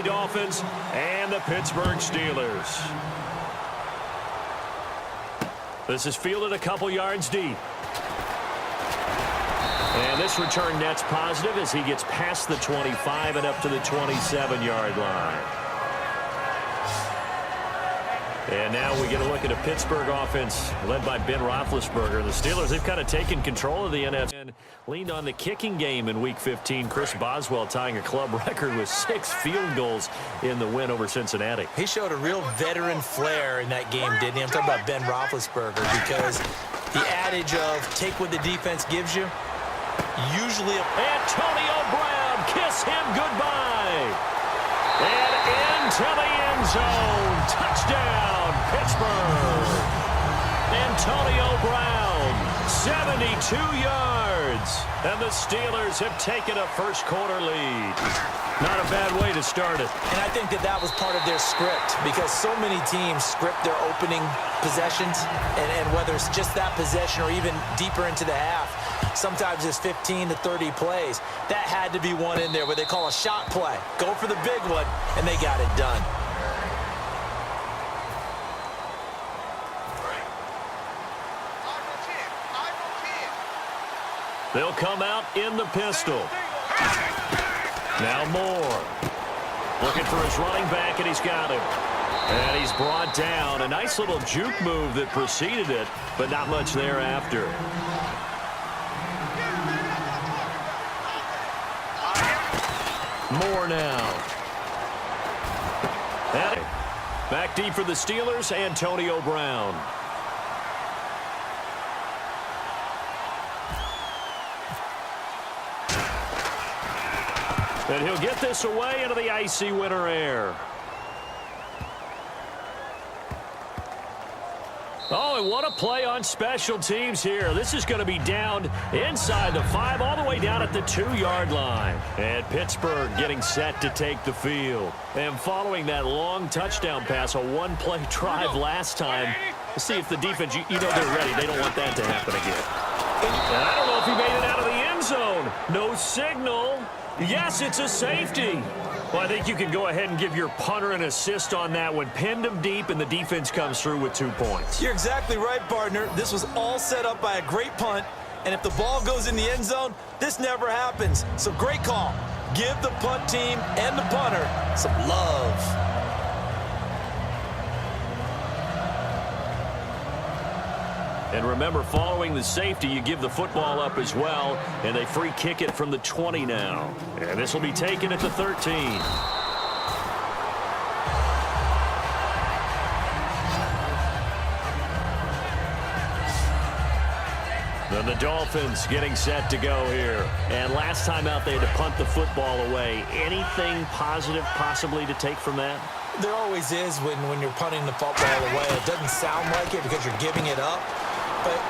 Dolphins and the Pittsburgh Steelers. This is fielded a couple yards deep. And this return net's positive as he gets past the 25 and up to the 27-yard line. And now we get a look at a Pittsburgh offense led by Ben Roethlisberger. The Steelers, they've kind of taken control of the NFC and leaned on the kicking game in Week 15. Chris Boswell tying a club record with 6 field goals in the win over Cincinnati. He showed a real veteran flair in that game, didn't he? I'm talking about Ben Roethlisberger because the adage of take what the defense gives you, usually Antonio Brown, kiss him goodbye. And into the end zone. Touchdown, Pittsburgh. Antonio Brown, 72 yards. And the Steelers have taken a first-quarter lead. Not a bad way to start it. And I think that was part of their script because so many teams script their opening possessions, and whether it's just that possession or even deeper into the half, sometimes it's 15 to 30 plays. That had to be one in there where they call a shot play. Go for the big one, and they got it done. They'll come out in the pistol. Now Moore. Looking for his running back, and he's got him. And he's brought down. A nice little juke move that preceded it, but not much thereafter. Moore now. And back deep for the Steelers, Antonio Brown. And he'll get this away into the icy winter air. Oh, and what a play on special teams here. This is going to be down inside the 5, all the way down at the 2-yard line. And Pittsburgh getting set to take the field. And following that long touchdown pass, a one-play drive last time, let's see if the defense, you know they're ready. They don't want that to happen again. And I don't know if he made it out of the end zone. No signal. Yes, it's a safety. Well, I think you can go ahead and give your punter an assist on that one. Pinned him deep, and the defense comes through with 2 points. You're exactly right, partner. This was all set up by a great punt, and if the ball goes in the end zone, this never happens. So great call. Give the punt team and the punter some love. And remember, following the safety, you give the football up as well, and they free kick it from the 20 now. And this will be taken at the 13. Then the Dolphins getting set to go here. And last time out, they had to punt the football away. Anything positive possibly to take from that? There always is when you're punting the football away. It doesn't sound like it because you're giving it up. But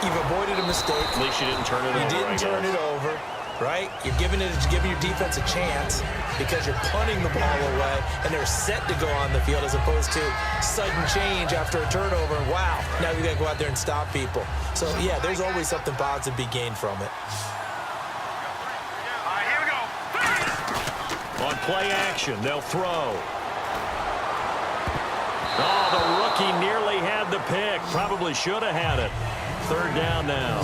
you've avoided a mistake. At least you didn't turn it over. You didn't turn it over, right? You're giving your defense a chance because you're punting the ball away, and they're set to go on the field as opposed to sudden change after a turnover. And wow, now you got to go out there and stop people. So, yeah, there's always something positive to be gained from it. All right, here we go. On play action, they'll throw. Oh, the rookie nearly had the pick. Probably should have had it. 3rd down now.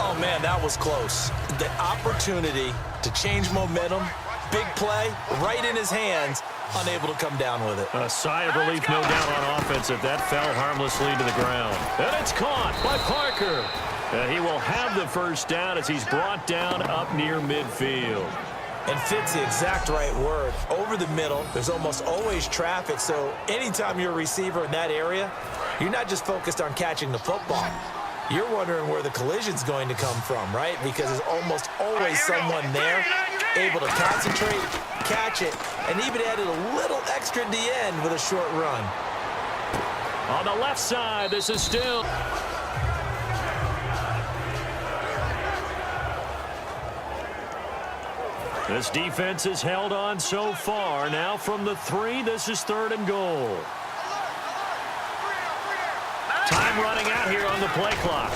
Oh, man, that was close. The opportunity to change momentum, big play, right in his hands, unable to come down with it. A sigh of relief, no doubt, on offense if that fell harmlessly to the ground. And it's caught by Parker. And he will have the first down as he's brought down up near midfield. And fits the exact right word. Over the middle, there's almost always traffic, so anytime you're a receiver in that area, you're not just focused on catching the football. You're wondering where the collision's going to come from, right? Because there's almost always someone there able to concentrate, catch it, and even added a little extra at the end with a short run. On the left side, this is still... This defense has held on so far. Now from the 3, this is 3rd and goal. Time running out here on the play clock.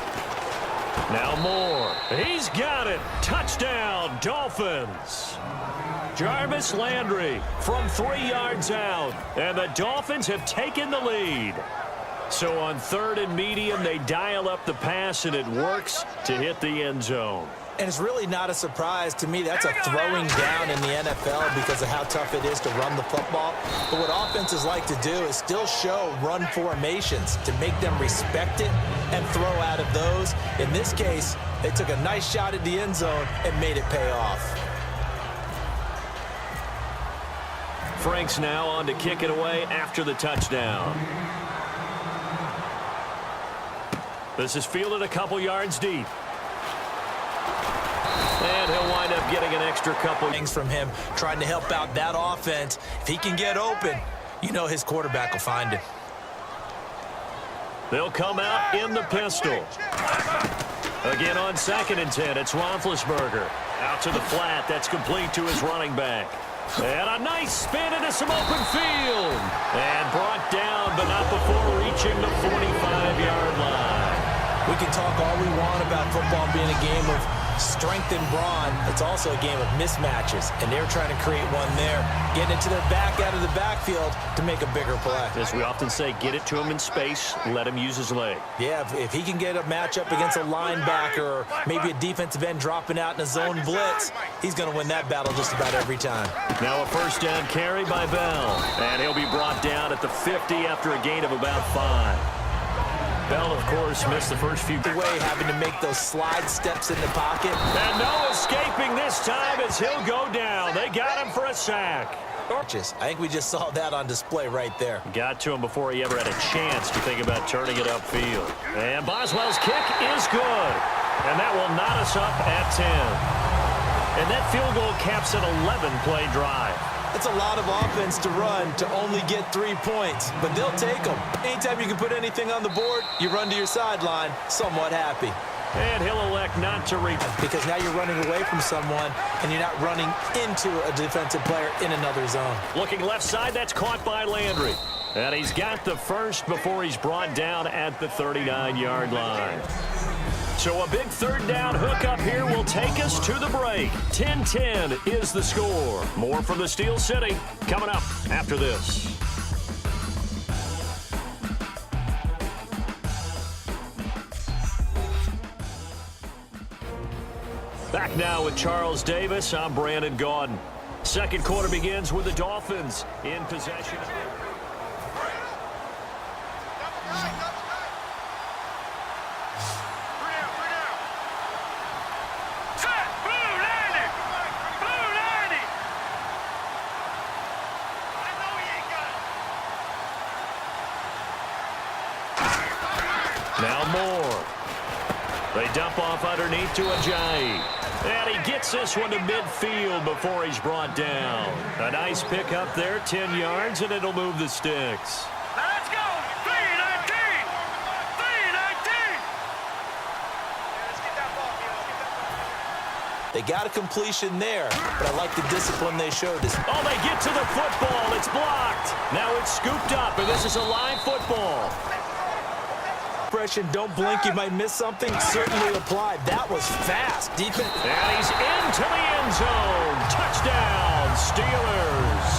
Now Moore. He's got it. Touchdown, Dolphins. Jarvis Landry from 3 yards out. And the Dolphins have taken the lead. So on 3rd and medium, they dial up the pass, and it works to hit the end zone. And it's really not a surprise to me. That's a throwing down in the NFL because of how tough it is to run the football. But what offenses like to do is still show run formations to make them respect it and throw out of those. In this case, they took a nice shot at the end zone and made it pay off. Franks now on to kick it away after the touchdown. This is fielded a couple yards deep. And he'll wind up getting an extra couple things from him, trying to help out that offense. If he can get open, you know his quarterback will find him. They'll come out in the pistol. Again on 2nd and 10, it's Roethlisberger. Out to the flat, that's complete to his running back. And a nice spin into some open field. And brought down, but not before reaching the 45-yard line. We can talk all we want about football being a game of strength and brawn. It's also a game of mismatches, and they're trying to create one there, getting it to their back out of the backfield to make a bigger play. As we often say, get it to him in space, let him use his leg. Yeah, if he can get a matchup against a linebacker or maybe a defensive end dropping out in a zone blitz, he's going to win that battle just about every time. Now a 1st down carry by Bell, and he'll be brought down at the 50 after a gain of about 5. Bell, of course, missed the first few. Way having to make those slide steps in the pocket. And no escaping this time as he'll go down. They got him for a sack. I think we just saw that on display right there. Got to him before he ever had a chance to think about turning it upfield. And Boswell's kick is good. And that will knot us up at 10. And that field goal caps an 11-play drive. It's a lot of offense to run to only get 3 points, but they'll take them. Anytime you can put anything on the board, you run to your sideline somewhat happy. And he'll elect not to reach. Because now you're running away from someone, and you're not running into a defensive player in another zone. Looking left side, that's caught by Landry. And he's got the first before he's brought down at the 39-yard line. So a big 3rd down hookup here will take us to the break. 10-10 is the score. More from the Steel City coming up after this. Back now with Charles Davis. I'm Brandon Gaudin. Second quarter begins with the Dolphins in possession. Now Moore. They dump off underneath to Ajayi. And he gets this one to midfield before he's brought down. A nice pickup there, 10 yards, and it'll move the sticks. Let's go! 3-19! 3-19! They got a completion there, but I like the discipline they showed us. Oh, they get to the football. It's blocked. Now it's scooped up, and this is a live football. Don't blink, you might miss something. Certainly applied. That was fast. Defense. And he's into the end zone. Touchdown, Steelers.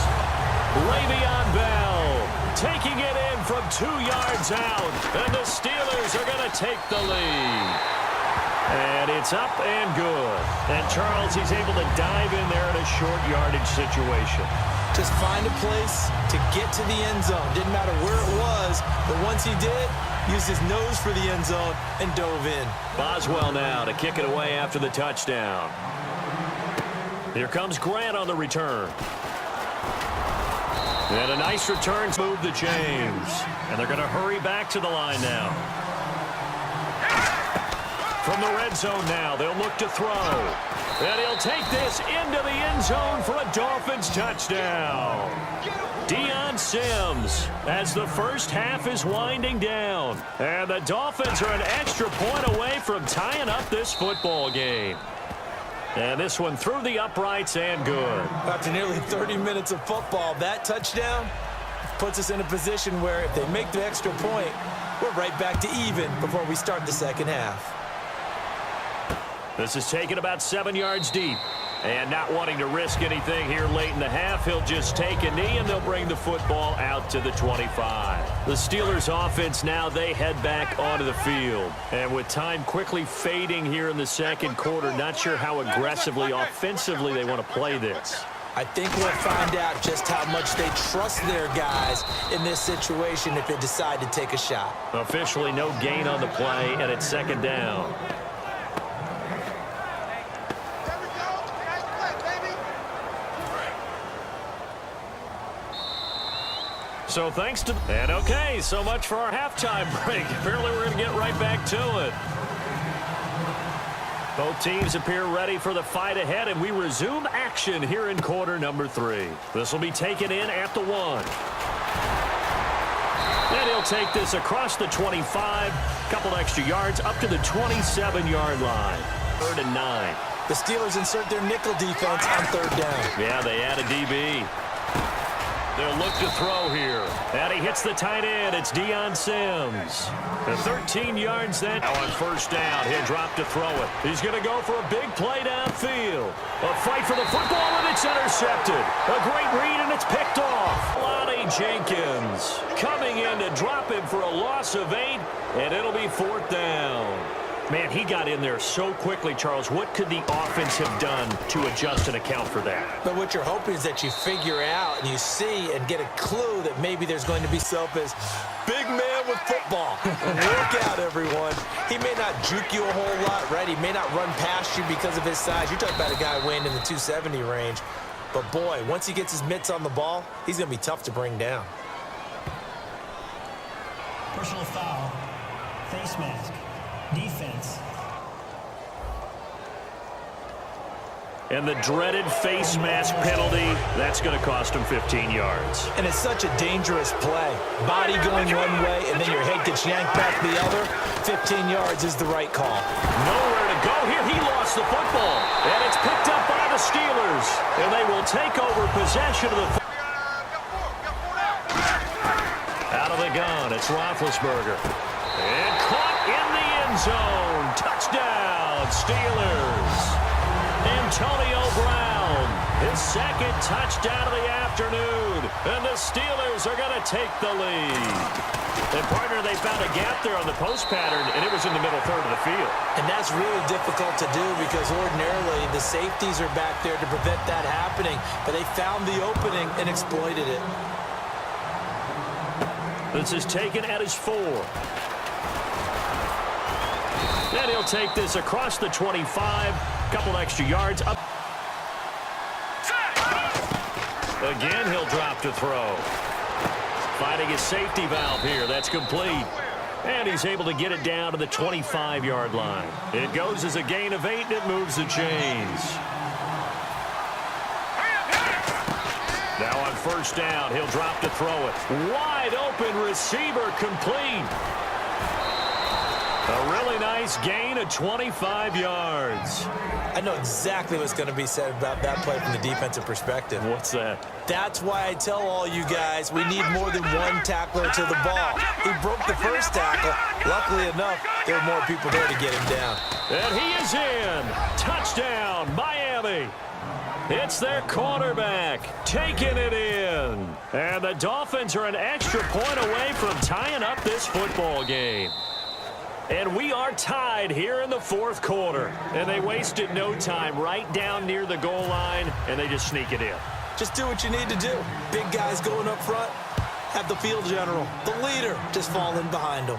Le'Veon Bell taking it in from 2 yards out. And the Steelers are going to take the lead. And it's up and good. And Charles, he's able to dive in there in a short yardage situation. Just find a place to get to the end zone. Didn't matter where it was, but once he did, used his nose for the end zone and dove in. Boswell now to kick it away after the touchdown. Here comes Grant on the return. And a nice return to move the chains. And they're going to hurry back to the line now. From the red zone now, they'll look to throw. And he'll take this into the end zone for a Dolphins touchdown. Deion Sims as the first half is winding down. And the Dolphins are an extra point away from tying up this football game. And this one through the uprights and good. After nearly 30 minutes of football, that touchdown puts us in a position where if they make the extra point, we're right back to even before we start the second half. This is taken about 7 yards deep. And not wanting to risk anything here late in the half, he'll just take a knee, and they'll bring the football out to the 25. The Steelers' offense now, they head back onto the field. And with time quickly fading here in the second quarter, not sure how aggressively, offensively they want to play this. I think we'll find out just how much they trust their guys in this situation if they decide to take a shot. Officially no gain on the play, and it's second down. So thanks to... And okay, so much for our halftime break. Apparently we're going to get right back to it. Both teams appear ready for the fight ahead, and we resume action here in quarter number 3. This will be taken in at the 1. And he'll take this across the 25, couple extra yards up to the 27-yard line. 3rd and 9. The Steelers insert their nickel defense on 3rd down. Yeah, they add a DB. They'll look to throw here. And he hits the tight end. It's Deion Sims. And 13 yards then. Now on 1st down, he'll drop to throw it. He's going to go for a big play downfield. A fight for the football, and it's intercepted. A great read, and it's picked off. Lonnie Jenkins coming in to drop him for a loss of 8, and it'll be 4th down. Man, he got in there so quickly, Charles. What could the offense have done to adjust and account for that? But what you're hoping is that you figure out and you see and get a clue that maybe there's going to be self as big man with football. Work out, everyone. He may not juke you a whole lot, right? He may not run past you because of his size. You're talking about a guy weighing in the 270 range. But, boy, once he gets his mitts on the ball, he's going to be tough to bring down. Personal foul. Face mask. Defense. And the dreaded face mask penalty, that's going to cost him 15 yards. And it's such a dangerous play. Body going one way, and then your head gets yanked back the other. 15 yards is the right call. Nowhere to go here. He lost the football. And it's picked up by the Steelers. And they will take over possession of the... Out of the gun, it's Roethlisberger. And caught in the end zone. Touchdown, Steelers. Antonio Brown, his 2nd touchdown of the afternoon. And the Steelers are going to take the lead. And, partner, they found a gap there on the post pattern, and it was in the middle 3rd of the field. And that's really difficult to do because ordinarily the safeties are back there to prevent that happening. But they found the opening and exploited it. This is taken at his 4. And he'll take this across the 25. Couple extra yards up. Again, he'll drop to throw. Finding his safety valve here. That's complete. And he's able to get it down to the 25-yard line. It goes as a gain of 8, and it moves the chains. Now on 1st down, he'll drop to throw it. Wide open receiver complete. A really nice gain of 25 yards. I know exactly what's going to be said about that play from the defensive perspective. What's that? That's why I tell all you guys we need more than one tackler to the ball. He broke the 1st tackle. Luckily enough, there were more people there to get him down. And he is in. Touchdown, Miami. It's their quarterback taking it in. And the Dolphins are an extra point away from tying up this football game. And we are tied here in the 4th quarter. And they wasted no time right down near the goal line, and they just sneak it in. Just do what you need to do. Big guys going up front. Have the field general, the leader, just falling behind them.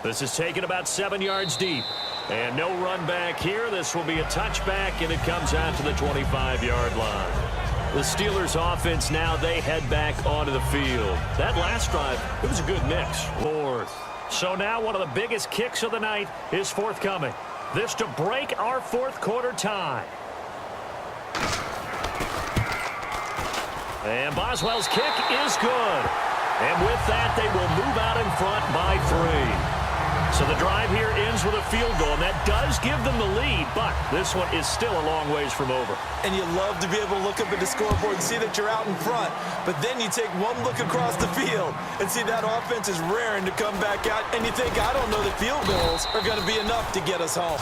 This is taken about 7 yards deep. And no run back here. This will be a touchback, and it comes out to the 25-yard line. The Steelers' offense now, they head back onto the field. That last drive, it was a good mix. 4th. So now one of the biggest kicks of the night is forthcoming. This to break our 4th quarter tie. And Boswell's kick is good. And with that, they will move out in front by 3. So the drive here ends with a field goal, and that does give them the lead, but this one is still a long ways from over. And you love to be able to look up at the scoreboard and see that you're out in front, but then you take one look across the field and see that offense is raring to come back out, and you think, I don't know that field goals are going to be enough to get us home.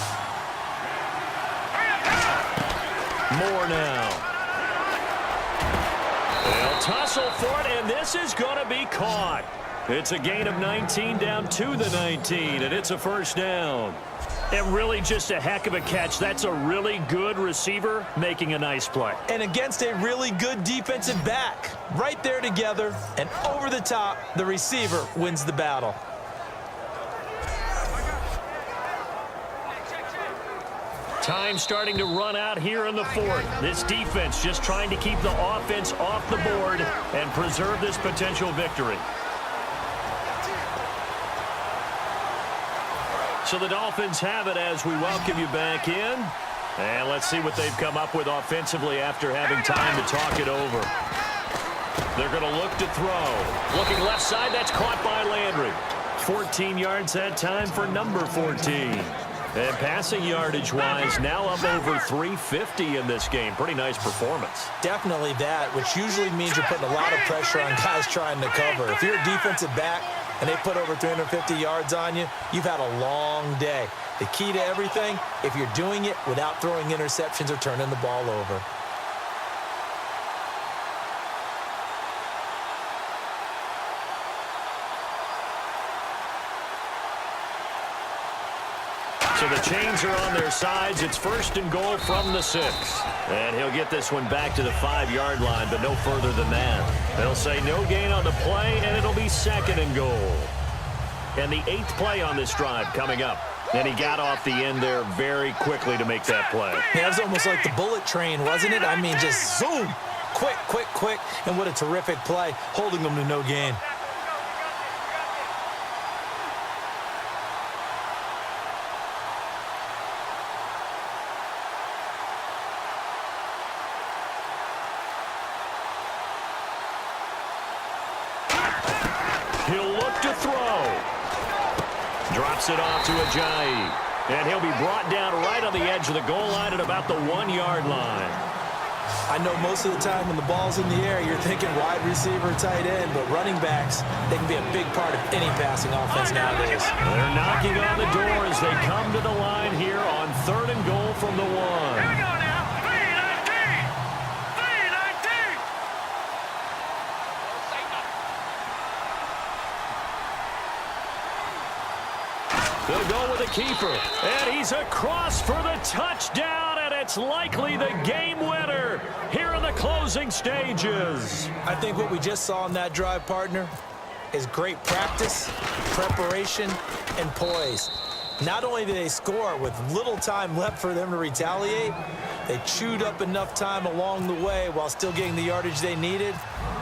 More now. They'll tussle for it, and this is going to be caught. It's a gain of 19 down to the 19, and it's a first down. And really just a heck of a catch. That's a really good receiver making a nice play. And against a really good defensive back. Right there together, and over the top, the receiver wins the battle. Time starting to run out here in the fourth. This defense just trying to keep the offense off the board and preserve this potential victory. So the Dolphins have it as we welcome you back in. And let's see what they've come up with offensively after having time to talk it over. They're going to look to throw. Looking left side, that's caught by Landry. 14 yards that time for number 14. And passing yardage-wise, now up over 350 in this game. Pretty nice performance. Definitely that, which usually means you're putting a lot of pressure on guys trying to cover. If you're a defensive back and they put over 350 yards on you, you've had a long day. The key to everything, if you're doing it without throwing interceptions or turning the ball over. So the chains are on their sides. It's first and goal from the 6. And he'll get this one back to the 5-yard line, but no further than that. They'll say no gain on the play, and it'll be second and goal. And the 8th play on this drive coming up. And he got off the end there very quickly to make that play. Yeah, it was almost like the bullet train, wasn't it? I mean, just zoom. Quick, quick, quick. And what a terrific play, holding them to no gain. He'll look to throw. Drops it off to Ajayi. And he'll be brought down right on the edge of the goal line at about the 1-yard line. I know most of the time when the ball's in the air, you're thinking wide receiver, tight end, but running backs, they can be a big part of any passing offense nowadays. They're knocking on the door as they come to the line here on 3rd and goal from the 1. Here we go now. 319. 319. They'll go with a keeper, and he's across for the touchdown, and it's likely the game winner here in the closing stages. I think what we just saw in that drive, partner, is great practice, preparation, and poise. Not only did they score with little time left for them to retaliate, they chewed up enough time along the way while still getting the yardage they needed.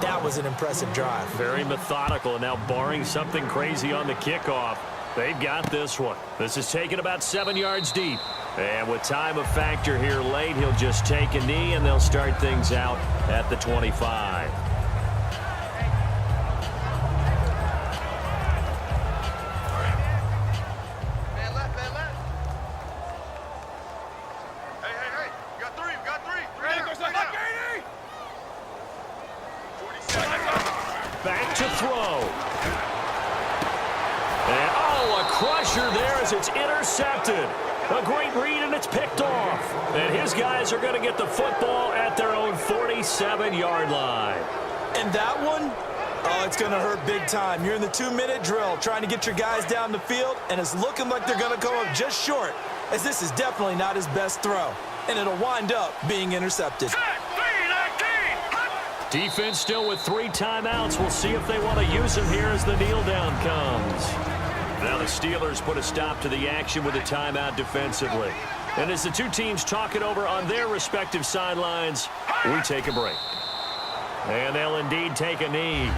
That was an impressive drive. Very methodical, and now barring something crazy on the kickoff, they've got this one. This is taken about 7 yards deep. And with time a factor here late, he'll just take a knee, and they'll start things out at the 25. Hey. You got three. Ready? Back to throw. And, a crusher there as it's intercepted. A great read, and it's picked off. And his guys are going to get the football at their own 47-yard line. And that one, it's going to hurt big time. You're in the 2-minute drill trying to get your guys down the field, and it's looking like they're going to come up just short, as this is definitely not his best throw. And it'll wind up being intercepted. Defense still with 3 timeouts. We'll see if they want to use them here as the kneel down comes. Now the Steelers put a stop to the action with a timeout defensively. And as the two teams talk it over on their respective sidelines, we take a break. And they'll indeed take a knee.